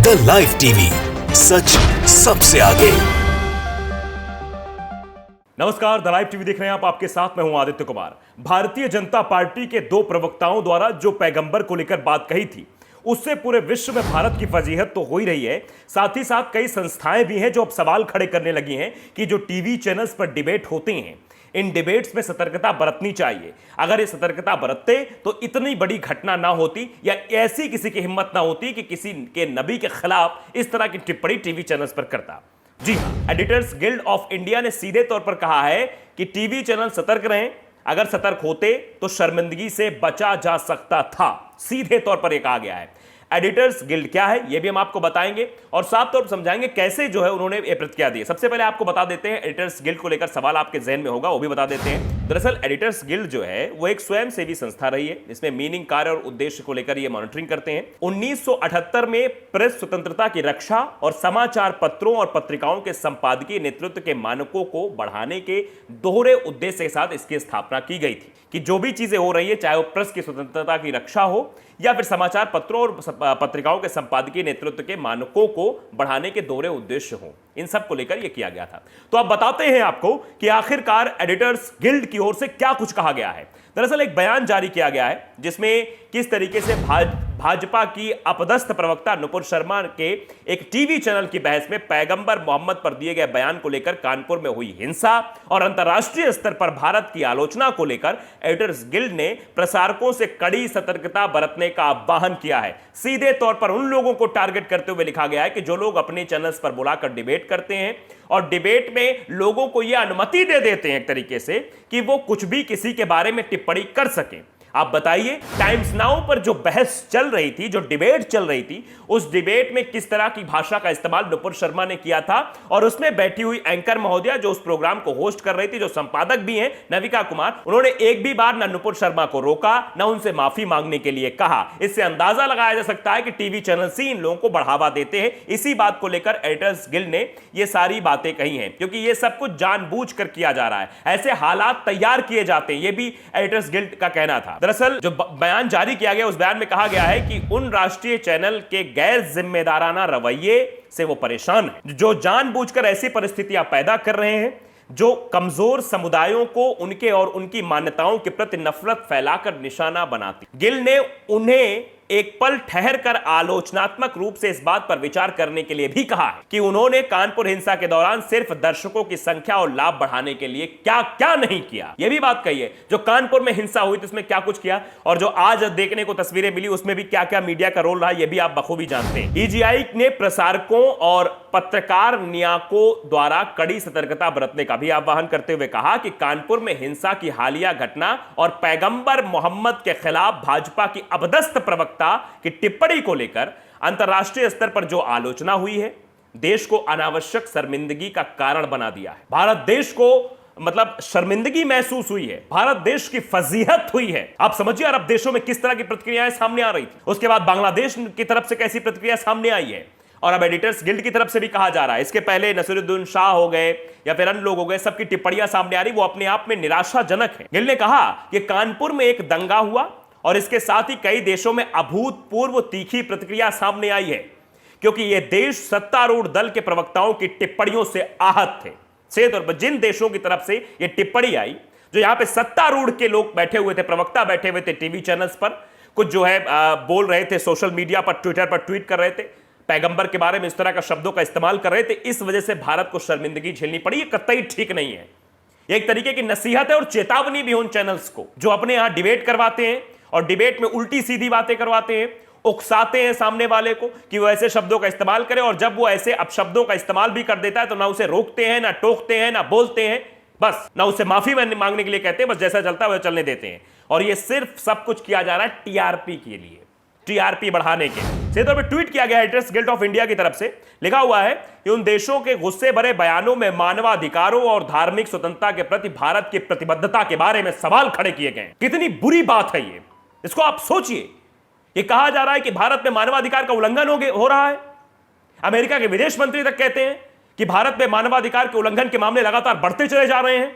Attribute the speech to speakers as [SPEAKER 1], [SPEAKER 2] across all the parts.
[SPEAKER 1] The live TV, सच सबसे आगे।
[SPEAKER 2] नमस्कार, द लाइव टीवी देख रहे हैं आप। आपके साथ मैं हूं आदित्य कुमार। भारतीय जनता पार्टी के दो प्रवक्ताओं द्वारा जो पैगंबर को लेकर बात कही थी, उससे पूरे विश्व में भारत की फजीहत तो हो ही रही है, साथ ही साथ कई संस्थाएं भी हैं जो अब सवाल खड़े करने लगी हैं कि जो टीवी चैनल्स पर डिबेट होते हैं, इन डिबेट्स में सतर्कता बरतनी चाहिए। अगर ये सतर्कता बरतते तो इतनी बड़ी घटना ना होती, या ऐसी किसी की हिम्मत ना होती कि किसी के नबी के खिलाफ इस तरह की टिप्पणी टीवी चैनल्स पर करता। जी हां, एडिटर्स गिल्ड ऑफ इंडिया ने सीधे तौर पर कहा है कि टीवी चैनल सतर्क रहें। अगर सतर्क होते तो शर्मिंदगी से बचा जा सकता था। सीधे तौर पर यह कहा गया है। एडिटर्स गिल्ड क्या है यह भी हम आपको बताएंगे और साफ तौर पर समझाएंगे कैसे जो है उन्होंने यह प्रतिक्रिया दी। सबसे पहले आपको बता देते हैं, एडिटर्स गिल्ड को लेकर सवाल आपके जहन में होगा, वो भी बता देते हैं। दरअसल एडिटर्स गिल्ड जो है वो एक स्वयंसेवी संस्था रही है, जिसमें मीनिंग, कार्य और उद्देश्य को लेकर ये मॉनिटरिंग करते हैं। 1978 में प्रेस स्वतंत्रता की रक्षा और समाचार पत्रों और पत्रिकाओं के संपादकीय नेतृत्व के मानकों को बढ़ाने के दोहरे उद्देश्य के साथ इसकी स्थापना की गई थी कि जो भी चीजें हो रही है, चाहे वो प्रेस की स्वतंत्रता की रक्षा हो या फिर समाचार पत्रों और पत्रिकाओं के संपादकीय नेतृत्व के मानकों को बढ़ाने के दोहरे उद्देश्य हो, इन सब को लेकर यह किया गया था। तो अब बताते हैं आपको कि आखिरकार एडिटर्स गिल्ड की ओर से क्या कुछ कहा गया है। दरअसल एक बयान जारी किया गया है जिसमें किस तरीके से भाजपा की अपदस्थ प्रवक्ता नुपुर शर्मा के एक टीवी चैनल की बहस में पैगंबर मोहम्मद पर दिए गए बयान को लेकर कानपुर में हुई हिंसा और अंतर्राष्ट्रीय स्तर पर भारत की आलोचना को लेकर एडिटर्स गिल्ड ने प्रसारकों से कड़ी सतर्कता बरतने का आह्वान किया है। सीधे तौर पर उन लोगों को टारगेट करते हुए लिखा गया है कि जो लोग अपने चैनल्स पर बुलाकर डिबेट करते हैं और डिबेट में लोगों को यह अनुमति दे देते हैं एक तरीके से कि वो कुछ भी किसी के बारे में टिप्पणी कर सकें। आप बताइए, टाइम्स नाउ पर जो बहस चल रही थी, जो डिबेट चल रही थी, उस डिबेट में किस तरह की भाषा का इस्तेमाल नुपुर शर्मा ने किया था और उसमें बैठी हुई एंकर महोदया जो उस प्रोग्राम को होस्ट कर रही थी, जो संपादक भी हैं नविका कुमार, उन्होंने एक भी बार ना नुपुर शर्मा को रोका, ना उनसे माफी मांगने के लिए कहा। इससे अंदाजा लगाया जा सकता है कि टीवी चैनल ही इन लोगों को बढ़ावा देते हैं। इसी बात को लेकर एडिटर्स गिल्ड ने ये सारी बातें कही हैं, क्योंकि ये सब कुछ जानबूझकर किया जा रहा है, ऐसे हालात तैयार किए जाते हैं, ये भी एडिटर्स गिल्ड का कहना था। दरअसल जो बयान जारी किया गया, उस बयान में कहा गया है कि उन राष्ट्रीय चैनल के गैर जिम्मेदाराना रवैये से वो परेशान है, जो जानबूझकर ऐसी परिस्थितियां पैदा कर रहे हैं जो कमजोर समुदायों को उनके और उनकी मान्यताओं के प्रति नफरत फैलाकर निशाना बनाती। गिल ने उन्हें एक पल ठहर कर आलोचनात्मक रूप से इस बात पर विचार करने के लिए भी कहा है कि उन्होंने कानपुर हिंसा के दौरान सिर्फ दर्शकों की संख्या और लाभ बढ़ाने के लिए क्या क्या नहीं किया। यह भी बात कही है, जो कानपुर में हिंसा हुई थी उसमें क्या कुछ किया, और जो आज देखने को तस्वीरें मिली उसमें भी क्या क्या मीडिया का रोल रहा, यह भी आप बखूबी जानते हैं। ईजीआई ने प्रसारकों और पत्रकार नियामकों द्वारा कड़ी सतर्कता बरतने का भी आह्वान करते हुए कहा कि कानपुर में हिंसा की हालिया घटना और पैगंबर मोहम्मद के खिलाफ भाजपा की अपदस्थ प्रवक्ता की टिप्पणी को लेकर अंतर्राष्ट्रीय स्तर पर जो आलोचना हुई है, देश को अनावश्यक शर्मिंदगी का कारण बना दिया है। भारत देश को मतलब शर्मिंदगी महसूस हुई है, भारत देश की फजीहत हुई है। आप समझिए अरब देशों में किस तरह की प्रतिक्रियाएं सामने आ रही थी, उसके बाद बांग्लादेश की तरफ से कैसी प्रतिक्रिया सामने आई है, और अब एडिटर्स गिल्ड की तरफ से भी कहा जा रहा है। इसके पहले नसीरुद्दीन शाह हो गए या फिर अन्य लोग हो गए, सबकी टिप्पणियां सामने आ रही, वो अपने आप में निराशाजनक है। गिल्ड ने कहा कि कानपुर में एक दंगा हुआ और इसके साथ ही कई देशों में अभूतपूर्व तीखी प्रतिक्रिया सामने आई है, क्योंकि यह देश सत्तारूढ़ दल के प्रवक्ताओं की टिप्पणियों से आहत थे। सीधे तौर पर जिन देशों की तरफ से यह टिप्पणी आई, जो यहां पे सत्तारूढ़ के लोग बैठे हुए थे, प्रवक्ता बैठे हुए थे टीवी चैनल्स पर, कुछ जो है बोल रहे थे, सोशल मीडिया पर, ट्विटर पर ट्वीट कर रहे थे, पैगंबर के बारे में इस तरह का शब्दों का इस्तेमाल कर रहे थे, इस वजह से भारत को शर्मिंदगी झेलनी पड़ी। ये कतई ठीक नहीं है। एक तरीके की नसीहत है और चेतावनी भी उन चैनल्स को जो अपने यहां डिबेट करवाते हैं और डिबेट में उल्टी सीधी बातें करवाते हैं, उकसाते हैं सामने वाले को कि वो ऐसे शब्दों का इस्तेमाल करे, और जब वो ऐसे अपशब्दों का इस्तेमाल भी कर देता है तो ना उसे रोकते हैं, ना टोकते हैं, ना बोलते हैं, बस ना उसे माफी मांगने के लिए कहते हैं, बस जैसा चलता है वह चलने देते हैं। और ये सिर्फ सब कुछ किया जा रहा है टीआरपी के लिए, टीआरपी बढ़ाने के। सीधे तौर पर ट्वीट किया गया एडिटर्स गिल्ड ऑफ इंडिया की तरफ से, लिखा हुआ है कि उन देशों के गुस्से भरे बयानों में मानवाधिकारों और धार्मिक स्वतंत्रता के प्रति भारत की प्रतिबद्धता के बारे में सवाल खड़े किए गए। कितनी बुरी बात है ये, इसको आप सोचिए। ये कहा जा रहा है कि भारत में मानवाधिकार का उल्लंघन हो रहा है। अमेरिका के विदेश मंत्री तक कहते हैं कि भारत में मानवाधिकार के उल्लंघन के मामले लगातार बढ़ते चले जा रहे हैं।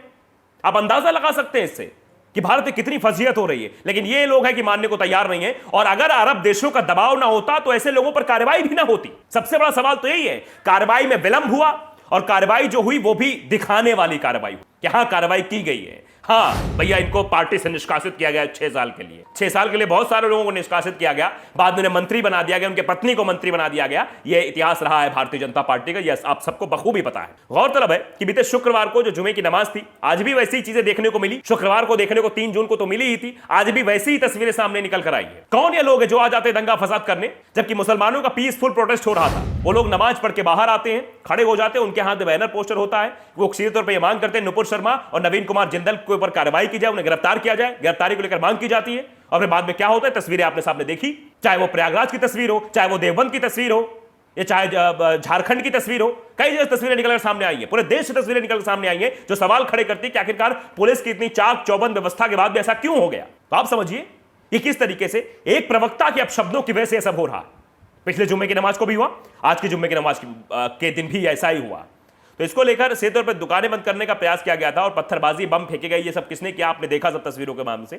[SPEAKER 2] आप अंदाजा लगा सकते हैं इससे कि भारत में कितनी फजीहत हो रही है, लेकिन ये लोग हैं कि मानने को तैयार नहीं है। और अगर अरब देशों का दबाव ना होता तो ऐसे लोगों पर कार्रवाई भी ना होती। सबसे बड़ा सवाल तो यही है, कार्रवाई में विलंब हुआ और कार्रवाई जो हुई वो भी दिखाने वाली कार्रवाई हुई कि हाँ कार्रवाई की गई है। हाँ भैया, इनको पार्टी से निष्कासित किया गया 6 साल के लिए। 6 साल के लिए बहुत सारे लोगों को निष्कासित किया गया, बाद में उन्हें मंत्री बना दिया गया, उनके पत्नी को मंत्री बना दिया गया। यह इतिहास रहा है भारतीय जनता पार्टी का, यह आप सबको बखूबी पता है। गौरतलब है कि बीते शुक्रवार को जो जुमे की नमाज थी, आज भी वैसी चीजें देखने को मिली। शुक्रवार को देखने को 3 जून को तो मिली ही थी, आज भी वैसी ही तस्वीरें सामने निकल कर आई है। कौन ये लोग हैं जो आ जाते दंगा फसाद करने, जबकि मुसलमानों का पीसफुल प्रोटेस्ट हो रहा था। वो लोग नमाज पढ़ के बाहर आते हैं, खड़े हो जाते हैं, उनके हाथ में बैनर पोस्टर होता है, वो सीधे तौर पर यह मांग करते हैं नुपुर शर्मा और नवीन कुमार जिंदल के ऊपर कार्रवाई की जाए, गिरफ्तार किया जाए। गिरफ्तारी को लेकर मांग की जाती है और फिर बाद में क्या होता है, तस्वीरें आपने सामने देखी। चाहे वो प्रयागराज की तस्वीर हो, चाहे वो देवबंद की तस्वीर हो, या चाहे झारखंड की तस्वीर हो, कई जगह तस्वीरें निकलकर सामने आई है। पूरे देश से तस्वीरें निकलकर सामने आई है जो सवाल खड़े करती है कि आखिरकार पुलिस की इतनी चाक चौबंद व्यवस्था के बाद भी ऐसा क्यों हो गया। तो आप समझिए ये किस तरीके से एक प्रवक्ता के अपशब्दों की वजह से सब हो रहा है। पिछले जुम्मे की नमाज को भी हुआ, आज की जुम्मे की नमाज के दिन भी ऐसा ही हुआ। तो इसको लेकर सीधे तौर पर दुकानें बंद करने का प्रयास किया गया था और पत्थरबाजी बम फेंके गए। ये सब किसने किया, आपने देखा सब तस्वीरों के माध्यम से।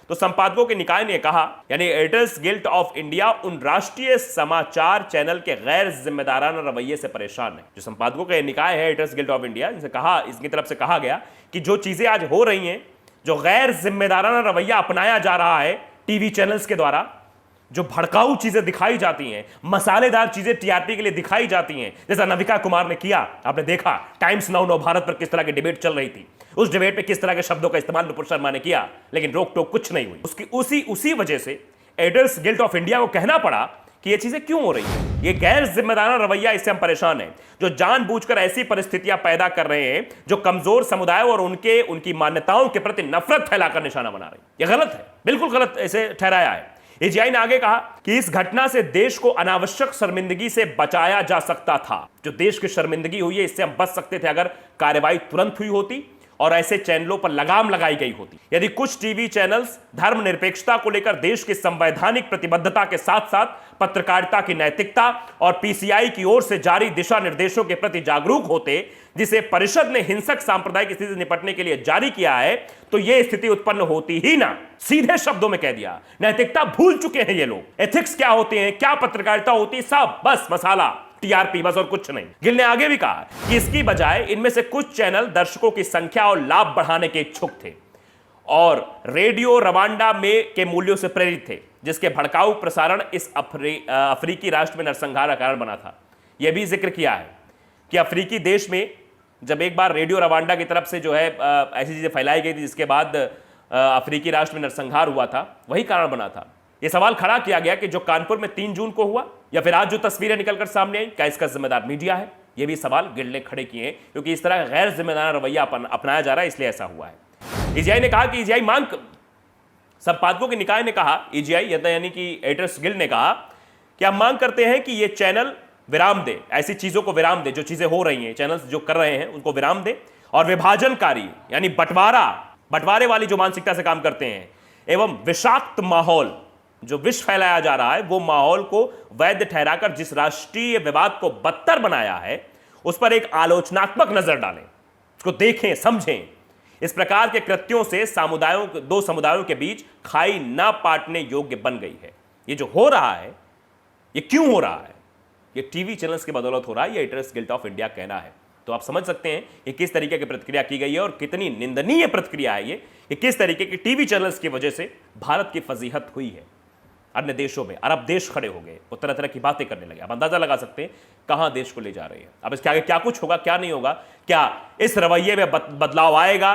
[SPEAKER 2] तो संपादकों के निकाय ने कहा, यानी एडिटर्स गिल्ड ऑफ इंडिया उन राष्ट्रीय समाचार चैनल के गैर जिम्मेदाराना रवैये से परेशान है। जो संपादकों का निकाय है एडिटर्स गिल्ड ऑफ इंडिया, इनसे कहा, इसकी तरफ से कहा गया कि जो चीजें आज हो रही हैं, जो गैर जिम्मेदाराना रवैया अपनाया जा रहा है टीवी चैनल्स के द्वारा, जो भड़काऊ चीजें दिखाई जाती हैं, मसालेदार चीजें टीआरपी के लिए दिखाई जाती हैं, जैसा नविका कुमार ने किया। आपने देखा टाइम्स नाउ भारत पर किस तरह की डिबेट चल रही थी, उस डिबेट में किस तरह के शब्दों का इस्तेमाल नुपुर शर्मा ने किया, लेकिन रोक टोक कुछ नहीं हुई। उसी वजह से एडिटर्स गिल्ड ऑफ इंडिया को कहना पड़ा कि ये चीजें क्यों हो रही है, ये गैर जिम्मेदाराना रवैया, इससे हम परेशान हैं। जो जानबूझकर ऐसी परिस्थितियां पैदा कर रहे हैं जो कमजोर समुदाय और उनकी मान्यताओं के प्रति नफरत फैलाकर निशाना बना रही है। यह गलत है, बिल्कुल गलत ऐसे ठहराया है। एजीआई ने आगे कहा कि इस घटना से देश को अनावश्यक शर्मिंदगी से बचाया जा सकता था। जो देश की शर्मिंदगी हुई है, इससे हम बच सकते थे अगर कार्रवाई तुरंत हुई होती और ऐसे चैनलों पर लगाम लगाई गई होती। यदि कुछ टीवी चैनल्स धर्मनिरपेक्षता को लेकर देश की संवैधानिक प्रतिबद्धता के साथ साथ पत्रकारिता की नैतिकता और पीसीआई की ओर से जारी दिशा निर्देशों के प्रति जागरूक होते, जिसे परिषद ने हिंसक सांप्रदायिक स्थिति से निपटने के लिए जारी किया है, तो यह स्थिति उत्पन्न होती ही ना। सीधे शब्दों में कह दिया, नैतिकता भूल चुके हैं ये लोग। एथिक्स क्या होते हैं, क्या पत्रकारिता होती है, सब बस मसाला, टीआरपी, बस और कुछ नहीं। गिल ने आगे भी कहा कि इसकी बजाय इनमें से कुछ चैनल दर्शकों की संख्या और लाभ बढ़ाने के इच्छुक थे और रेडियो रवांडा में के मूल्यों से प्रेरित थे, जिसके भड़काऊ प्रसारण इस अफ्रीकी राष्ट्र में नरसंहार का कारण बना था। यह भी जिक्र किया है कि अफ्रीकी देश में जब एक बार रेडियो रवांडा की तरफ से जो है ऐसी चीजें फैलाई गई थी, जिसके बाद अफ्रीकी राष्ट्र में नरसंहार हुआ था, वही कारण बना था। यह सवाल खड़ा किया गया कि जो कानपुर में 3 जून को हुआ या फिर आज जो तस्वीरें निकलकर सामने आई, क्या इसका जिम्मेदार मीडिया है? ये भी सवाल गिल ने खड़े किए हैं, क्योंकि इस तरह गैर जिम्मेदार रवैया अपनाया जा रहा है, इसलिए ऐसा हुआ है। ईजीआई ने कहा कि ईजीआई मांग, संपादकों के निकाय ने कहा, ईजीआई यानी कि एडिटर्स गिल्ड ने कहा कि हम मांग करते हैं कि ये चैनल विराम दे, ऐसी चीजों को विराम दे, जो चीजें हो रही हैं, चैनल्स जो कर रहे हैं उनको विराम दे, और विभाजनकारी यानी बंटवारे वाली जो मानसिकता से काम करते हैं एवं विषाक्त माहौल जो विष फैलाया जा रहा है, वो माहौल को वैध ठहराकर जिस राष्ट्रीय विवाद को बदतर बनाया है, उस पर एक आलोचनात्मक नजर डालें, उसको देखें, समझें। इस प्रकार के कृत्यों से दो समुदायों के बीच खाई न पाटने योग्य बन गई है। ये जो हो रहा है, ये क्यों हो रहा है? ये टीवी चैनल्स की बदौलत हो रहा है, ये एडिटर्स गिल्ड ऑफ इंडिया कहना है। तो आप समझ सकते हैं कि किस तरीके की प्रतिक्रिया की गई है और कितनी निंदनीय प्रतिक्रिया है ये, कि किस तरीके की टीवी चैनल्स की वजह से भारत की फजीहत हुई है। अन्य देशों में अरब देश खड़े हो गए, वो तरह तरह की बातें करने लगे। आप अंदाजा लगा सकते हैं कहां देश को ले जा रहे हैं। अब इसके आगे क्या कुछ होगा, क्या नहीं होगा, क्या इस रवैये में बदलाव आएगा,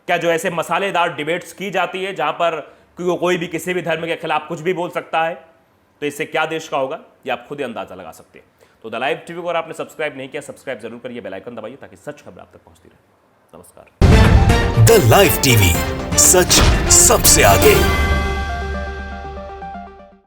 [SPEAKER 2] क्या जो ऐसे मसालेदार डिबेट्स की जाती है जहां पर कोई भी किसी भी धर्म के खिलाफ कुछ भी बोल सकता है, तो इससे क्या देश का होगा, ये आप खुद ही अंदाजा लगा सकते हैं। तो द लाइव टीवी को अगर आपने सब्सक्राइब नहीं किया, सब्सक्राइब जरूर करिए, बेल आइकन दबाइए ताकि सच खबर आप तक पहुंचती रहे। नमस्कार।
[SPEAKER 1] द लाइव टीवी, सच सबसे आगे।